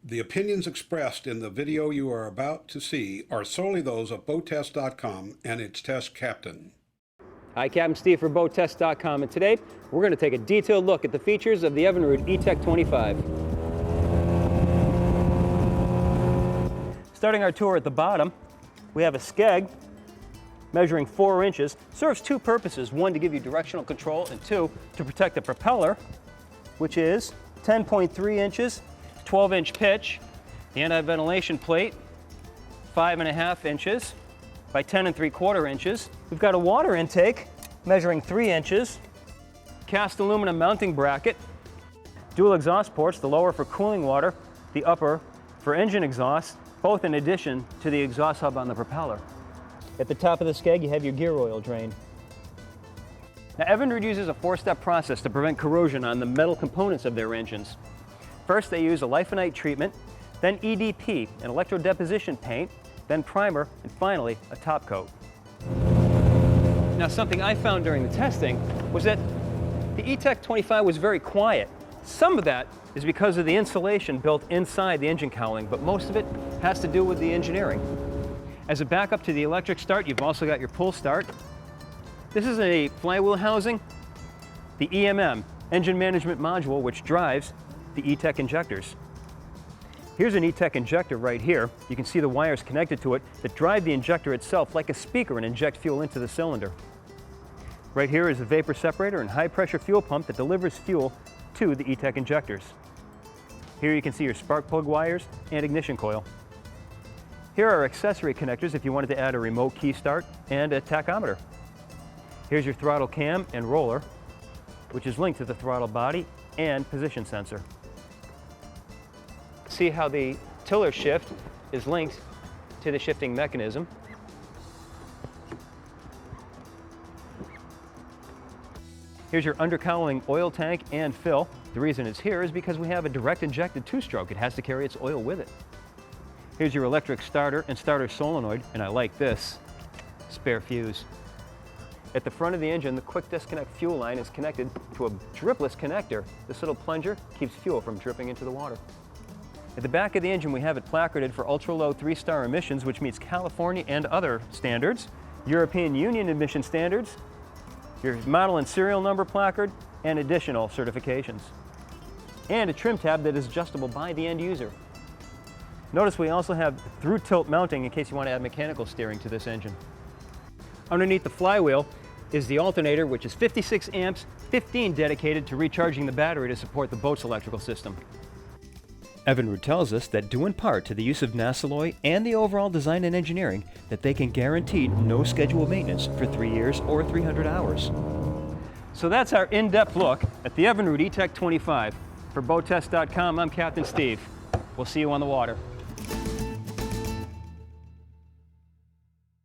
The opinions expressed in the video you are about to see are solely those of BoatTEST.com and its test captain. Hi, Captain Steve for BoatTEST.com, and today we're going to take a detailed look at the features of the Evinrude E-TEC 25. Starting our tour at the bottom, we have a skeg measuring 4 inches. Serves two purposes: one, to give you directional control, and two, to protect the propeller, which is 10.3 inches, 12-inch pitch. The anti-ventilation plate, 5.5 inches by 10 3/4 inches. We've got a water intake measuring 3 inches, cast aluminum mounting bracket, dual exhaust ports, the lower for cooling water, the upper for engine exhaust, both in addition to the exhaust hub on the propeller. At the top of the skeg, you have your gear oil drain. Now, Evinrude uses a 4-step process to prevent corrosion on the metal components of their engines. First, they use a liphenite treatment, then EDP, an electrodeposition paint, then primer, and finally, a top coat. Now, something I found during the testing was that the E-TEC 25 was very quiet. Some of that is because of the insulation built inside the engine cowling, but most of it has to do with the engineering. As a backup to the electric start, you've also got your pull start. This is a flywheel housing, the EMM, engine management module, which drives the E-TEC injectors. Here's an E-TEC injector right here. You can see the wires connected to it that drive the injector itself like a speaker and inject fuel into the cylinder. Right here is a vapor separator and high pressure fuel pump that delivers fuel to the E-TEC injectors. Here you can see your spark plug wires and ignition coil. Here are accessory connectors if you wanted to add a remote key start and a tachometer. Here's your throttle cam and roller, which is linked to the throttle body and position sensor. See how the tiller shift is linked to the shifting mechanism. Here's your undercowling oil tank and fill. The reason it's here is because we have a direct injected 2-stroke. It has to carry its oil with it. Here's your electric starter and starter solenoid, and I like this, spare fuse. At the front of the engine, the quick disconnect fuel line is connected to a dripless connector. This little plunger keeps fuel from dripping into the water. At the back of the engine, we have it placarded for ultra-low 3-star emissions, which meets California and other standards, European Union emission standards, your model and serial number placard, and additional certifications. And a trim tab that is adjustable by the end user. Notice we also have through tilt mounting in case you want to add mechanical steering to this engine. Underneath the flywheel is the alternator, which is 56 amps, 15 dedicated to recharging the battery to support the boat's electrical system. Evinrude tells us that due in part to the use of Nasalloy and the overall design and engineering, that they can guarantee no scheduled maintenance for 3 years or 300 hours. So that's our in-depth look at the Evinrude E-TEC 25. For BoatTEST.com, I'm Captain Steve. We'll see you on the water.